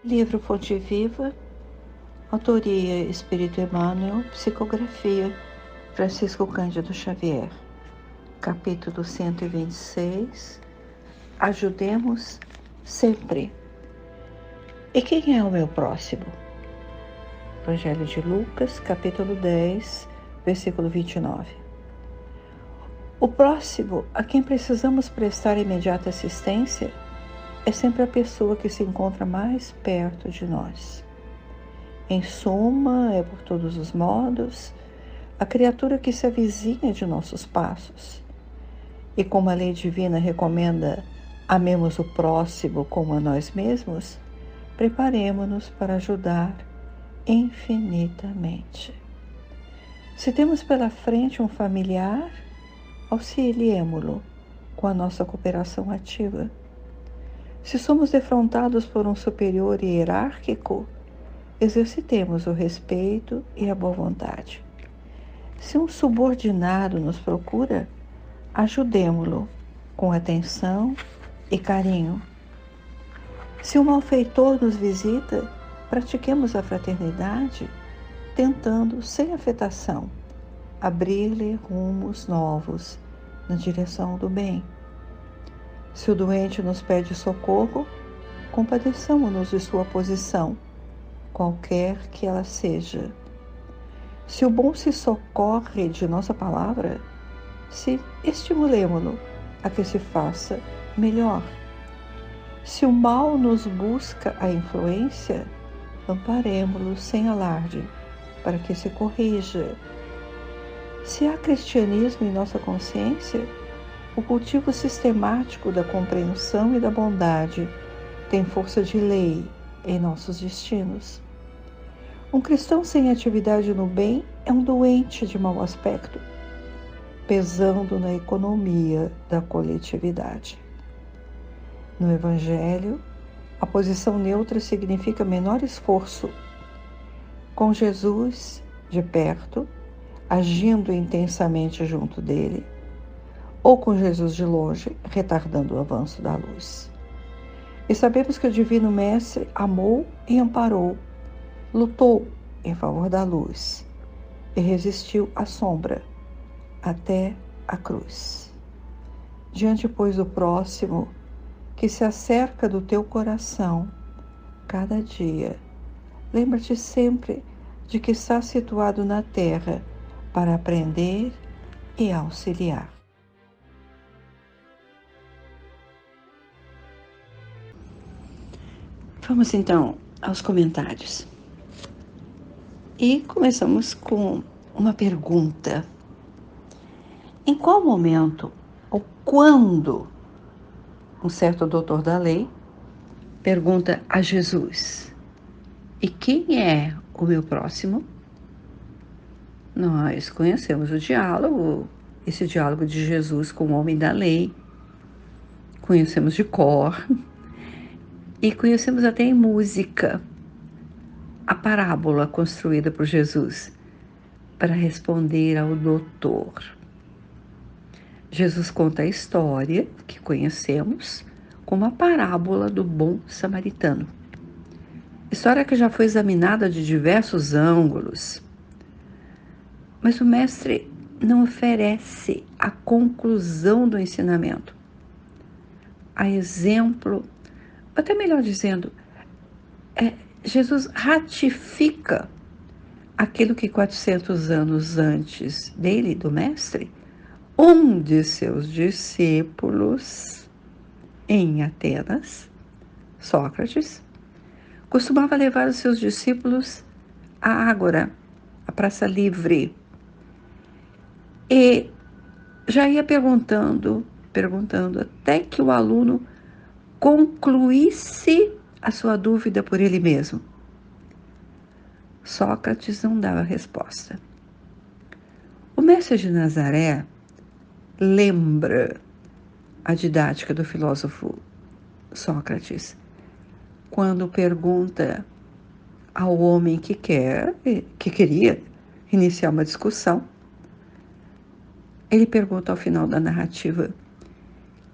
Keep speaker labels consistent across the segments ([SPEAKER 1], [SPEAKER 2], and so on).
[SPEAKER 1] Livro Fonte Viva, autoria Espírito Emmanuel, psicografia Francisco Cândido Xavier. Capítulo 126. Ajudemos sempre. E quem é o meu próximo? Evangelho de Lucas, capítulo 10, versículo 29. O próximo a quem precisamos prestar imediata assistência é sempre a pessoa que se encontra mais perto de nós. Em suma, é por todos os modos a criatura que se avizinha de nossos passos. E como a lei divina recomenda amemos o próximo como a nós mesmos, preparemo-nos para ajudar infinitamente. Se temos pela frente um familiar, auxiliemo-lo com a nossa cooperação ativa. Se somos defrontados por um superior hierárquico, exercitemos o respeito e a boa vontade. Se um subordinado nos procura, ajudemo-lo com atenção e carinho. Se um malfeitor nos visita, pratiquemos a fraternidade, tentando, sem afetação, abrir-lhe rumos novos na direção do bem. Se o doente nos pede socorro, compadeçamo-nos de sua posição, qualquer que ela seja. Se o bom se socorre de nossa palavra, estimulemo-lo a que se faça melhor. Se o mal nos busca a influência, amparemo-lo sem alarde, para que se corrija. Se há cristianismo em nossa consciência, o cultivo sistemático da compreensão e da bondade tem força de lei em nossos destinos. Um cristão sem atividade no bem é um doente de mau aspecto, pesando na economia da coletividade. No Evangelho, a posição neutra significa menor esforço. Com Jesus de perto, agindo intensamente junto dele, ou com Jesus de longe, retardando o avanço da luz. E sabemos que o Divino Mestre amou e amparou, lutou em favor da luz e resistiu à sombra até a cruz. Diante, pois, do próximo que se acerca do teu coração cada dia, lembra-te sempre de que está situado na terra para aprender e auxiliar. Vamos então aos comentários. E começamos com uma pergunta. Em qual momento ou quando um certo doutor da lei pergunta a Jesus: e quem é o meu próximo? Nós conhecemos esse diálogo de Jesus com o homem da lei, conhecemos de cor e conhecemos até em música a parábola construída por Jesus para responder ao doutor. Jesus conta a história que conhecemos como a parábola do bom samaritano. História que já foi examinada de diversos ângulos. Mas o mestre não oferece a conclusão do ensinamento. A exemplo, até melhor dizendo, Jesus ratifica aquilo que 400 anos antes dele, do mestre, um de seus discípulos em Atenas, Sócrates, costumava levar os seus discípulos à ágora, à praça livre, e já ia perguntando, até que o aluno concluísse a sua dúvida por ele mesmo. Sócrates não dava resposta. O mestre de Nazaré lembra a didática do filósofo Sócrates, quando pergunta ao homem que queria iniciar uma discussão. Ele pergunta ao final da narrativa: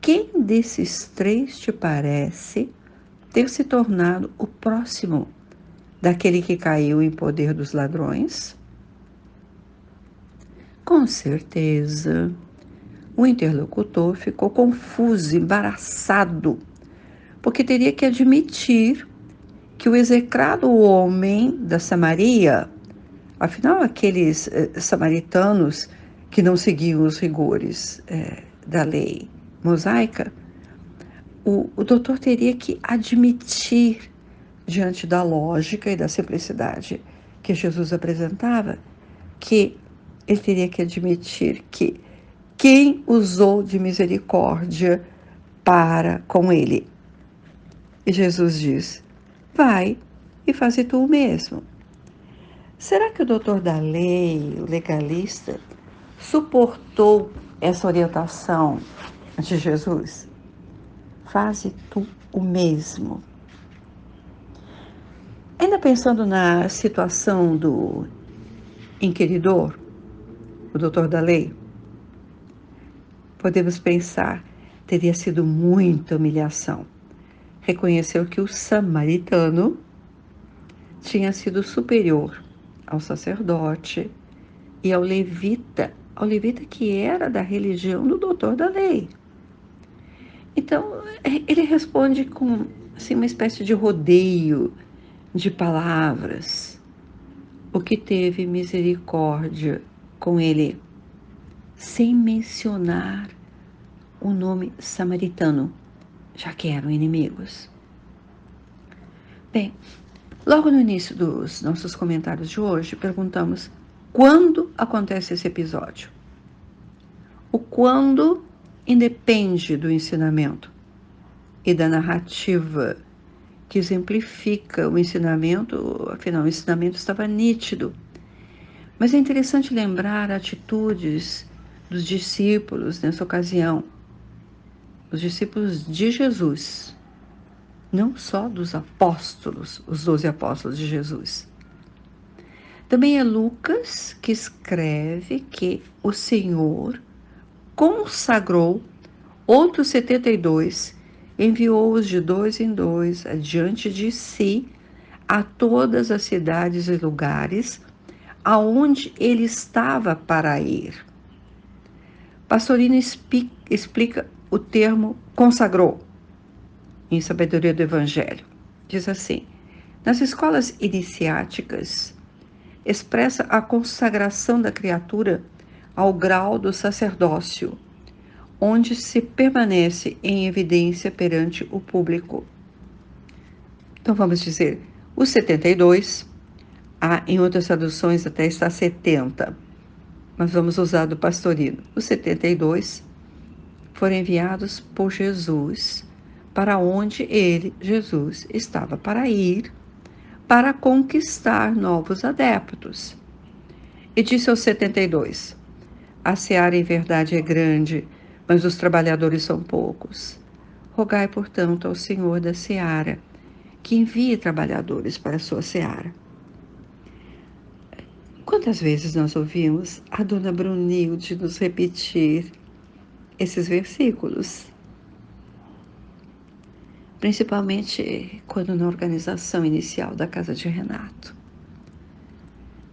[SPEAKER 1] quem desses três te parece ter se tornado o próximo daquele que caiu em poder dos ladrões? Com certeza. O interlocutor ficou confuso, embaraçado, porque teria que admitir que o execrado homem da Samaria, afinal, aqueles samaritanos que não seguiam os rigores da lei mosaica, o doutor teria que admitir, diante da lógica e da simplicidade que Jesus apresentava, que ele teria que admitir que quem usou de misericórdia para com ele. E Jesus diz: vai e faze tu o mesmo. Será que o doutor da lei, o legalista, suportou essa orientação de Jesus? Faze tu o mesmo. Ainda pensando na situação do inquiridor, o doutor da lei, podemos pensar, teria sido muita humilhação. Reconheceu que o samaritano tinha sido superior ao sacerdote e ao levita que era da religião do doutor da lei. Então, ele responde com assim, uma espécie de rodeio de palavras, o que teve misericórdia com ele, sem mencionar o nome samaritano, já que eram inimigos. Bem, logo no início dos nossos comentários de hoje, perguntamos quando acontece esse episódio. O quando independe do ensinamento e da narrativa que exemplifica o ensinamento, afinal, o ensinamento estava nítido. Mas é interessante lembrar atitudes dos discípulos nessa ocasião, os discípulos de Jesus, não só dos apóstolos, os 12 apóstolos de Jesus. Também é Lucas que escreve que o Senhor consagrou outros 72, enviou-os de 2 em 2 adiante de si a todas as cidades e lugares aonde ele estava para ir. Pastorino explica o termo consagrou em Sabedoria do Evangelho. Diz assim: nas escolas iniciáticas, expressa a consagração da criatura ao grau do sacerdócio, onde se permanece em evidência perante o público. Então vamos dizer, os 72, em outras traduções até está 70, mas vamos usar do Pastorino. Os 72 foram enviados por Jesus para onde ele, Jesus, estava para ir, para conquistar novos adeptos. E disse aos 72, a seara em verdade é grande, mas os trabalhadores são poucos. Rogai, portanto, ao Senhor da seara, que envie trabalhadores para a sua seara. Quantas vezes nós ouvimos a dona Brunilde nos repetir esses versículos? Principalmente quando na organização inicial da casa de Renato.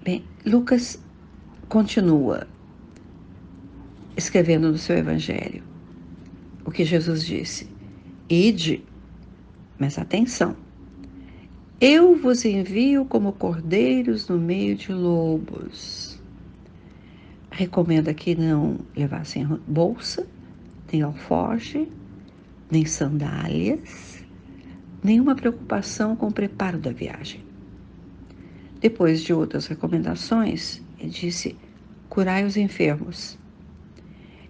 [SPEAKER 1] Bem, Lucas continua escrevendo no seu evangelho o que Jesus disse: ide, mas atenção, eu vos envio como cordeiros no meio de lobos. Recomenda que não levassem bolsa, nem alforje, nem sandálias, nenhuma preocupação com o preparo da viagem. Depois de outras recomendações, ele disse: curai os enfermos,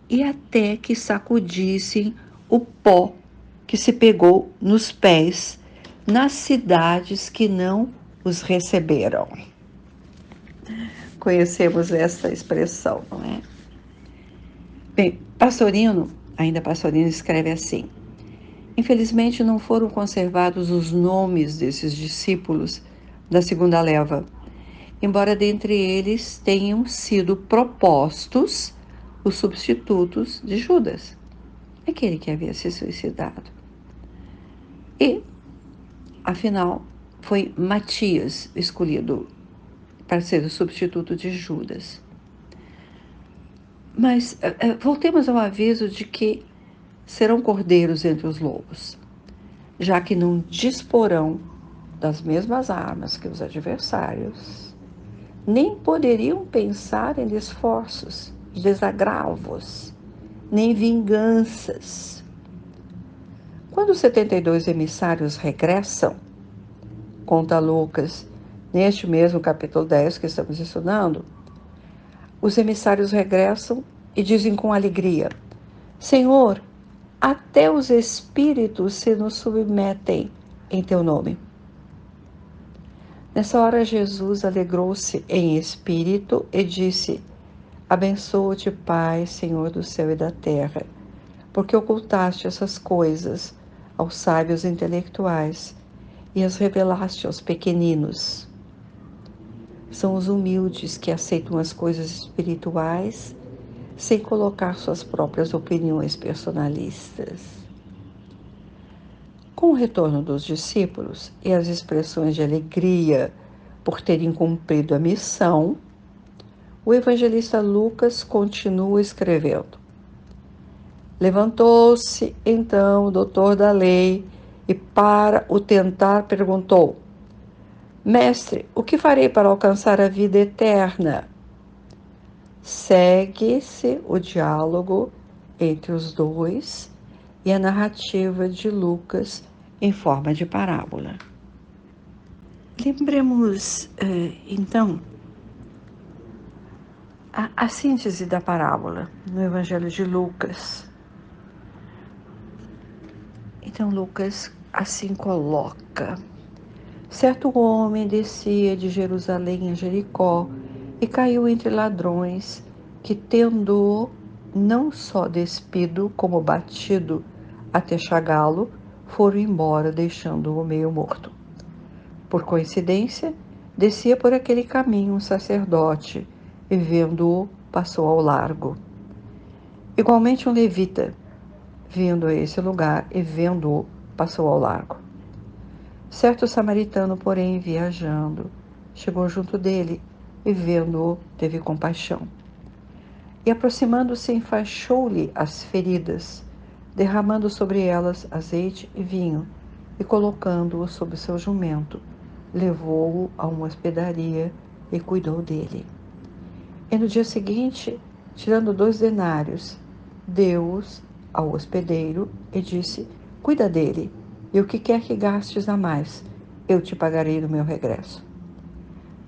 [SPEAKER 1] e até que sacudissem o pó que se pegou nos pés nas cidades que não os receberam. Conhecemos essa expressão, não é? Bem, Pastorino escreve assim: infelizmente não foram conservados os nomes desses discípulos da segunda leva, embora dentre eles tenham sido propostos os substitutos de Judas, aquele que havia se suicidado. E Afinal, foi Matias escolhido para ser o substituto de Judas. Mas voltemos ao aviso de que serão cordeiros entre os lobos, já que não disporão das mesmas armas que os adversários, nem poderiam pensar em esforços, desagravos, nem vinganças. Quando os 72 emissários regressam, conta Lucas, neste mesmo capítulo 10 que estamos estudando, os emissários regressam e dizem com alegria: Senhor, até os espíritos se nos submetem em teu nome. Nessa hora, Jesus alegrou-se em espírito e disse: Abençoo-te, Pai, Senhor do céu e da terra, porque ocultaste essas coisas aos sábios intelectuais e as revelaste aos pequeninos. São os humildes que aceitam as coisas espirituais sem colocar suas próprias opiniões personalistas. Com o retorno dos discípulos e as expressões de alegria por terem cumprido a missão, o evangelista Lucas continua escrevendo. Levantou-se então o doutor da lei e, para o tentar, perguntou: Mestre, o que farei para alcançar a vida eterna? Segue-se o diálogo entre os dois e a narrativa de Lucas em forma de parábola. Lembremos, então, a síntese da parábola no Evangelho de Lucas. Então, Lucas assim coloca: certo homem descia de Jerusalém a Jericó e caiu entre ladrões que, tendo não só despido como batido até chagá-lo, foram embora, deixando-o meio morto. Por coincidência, descia por aquele caminho um sacerdote e, vendo-o, passou ao largo. Igualmente um levita, vindo a esse lugar e vendo-o, passou ao largo. Certo samaritano, porém, viajando, chegou junto dele e, vendo-o, teve compaixão. E, aproximando-se, enfaixou-lhe as feridas, derramando sobre elas azeite e vinho, e, colocando-o sobre seu jumento, levou-o a uma hospedaria e cuidou dele. E no dia seguinte, tirando 2 denários, deu-os ao hospedeiro e disse: Cuida dele, e o que quer que gastes a mais, eu te pagarei no meu regresso.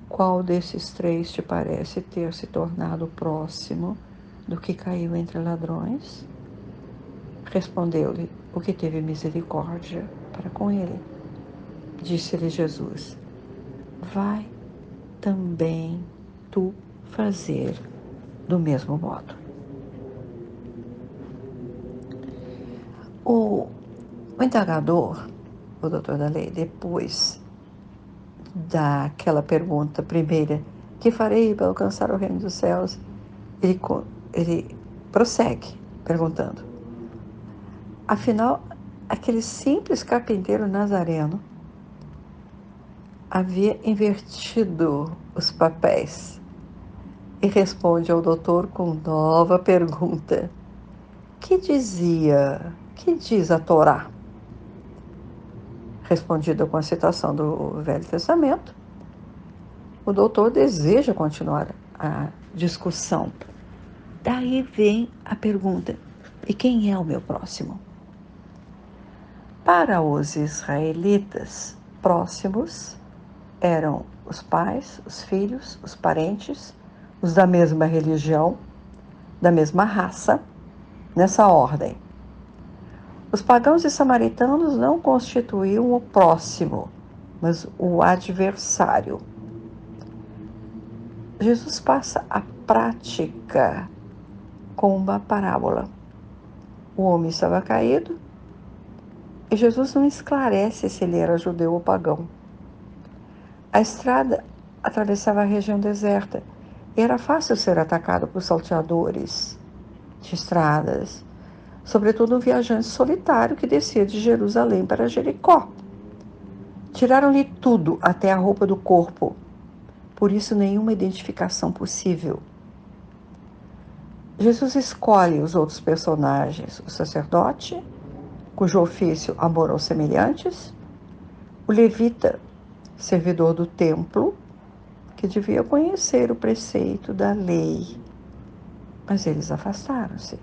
[SPEAKER 1] Qual desses 3 te parece ter se tornado próximo do que caiu entre ladrões? Respondeu-lhe o que teve misericórdia para com ele. Disse-lhe Jesus: Vai também tu fazer do mesmo modo. O indagador, o doutor da lei, depois daquela pergunta primeira: que farei para alcançar o reino dos céus? Ele prossegue perguntando. Afinal, aquele simples carpinteiro nazareno havia invertido os papéis e responde ao doutor com nova pergunta: que diz a Torá? Respondida com a citação do Velho Testamento, o doutor deseja continuar a discussão. Daí vem a pergunta: e quem é o meu próximo? Para os israelitas, próximos eram os pais, os filhos, os parentes, os da mesma religião, da mesma raça, nessa ordem. Os pagãos e samaritanos não constituíam o próximo, mas o adversário. Jesus passa a prática com uma parábola. O homem estava caído e Jesus não esclarece se ele era judeu ou pagão. A estrada atravessava a região deserta e era fácil ser atacado por salteadores de estradas, sobretudo um viajante solitário que descia de Jerusalém para Jericó. Tiraram-lhe tudo, até a roupa do corpo, por isso nenhuma identificação possível. Jesus escolhe os outros personagens: o sacerdote, cujo ofício amor aos semelhantes, o levita, servidor do templo, que devia conhecer o preceito da lei, mas eles afastaram-se.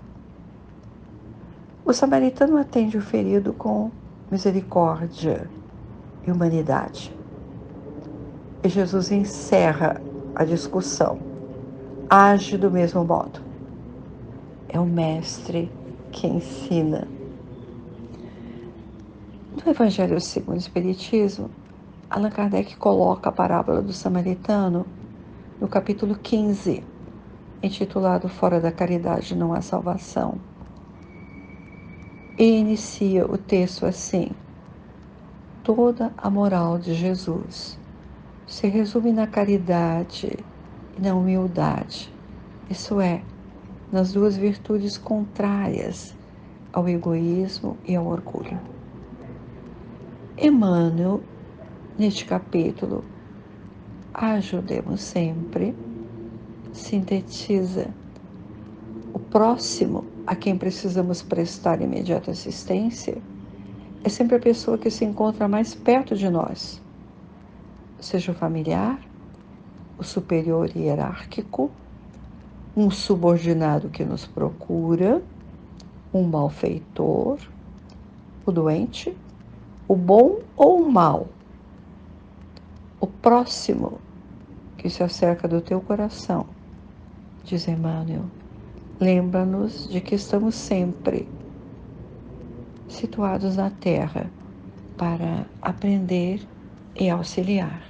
[SPEAKER 1] O samaritano atende o ferido com misericórdia e humanidade. E Jesus encerra a discussão. Age do mesmo modo. É o mestre que ensina. No Evangelho segundo o Espiritismo, Allan Kardec coloca a parábola do samaritano no capítulo 15, intitulado Fora da Caridade não há salvação. E inicia o texto assim: toda a moral de Jesus se resume na caridade e na humildade, isso é, nas duas virtudes contrárias ao egoísmo e ao orgulho. Emmanuel, neste capítulo, ajudemos sempre, sintetiza: o próximo a quem precisamos prestar imediata assistência é sempre a pessoa que se encontra mais perto de nós, seja o familiar, o superior hierárquico, um subordinado que nos procura, um malfeitor, o doente, o bom ou o mal. O próximo que se acerca do teu coração, diz Emmanuel, lembra-nos de que estamos sempre situados na terra para aprender e auxiliar.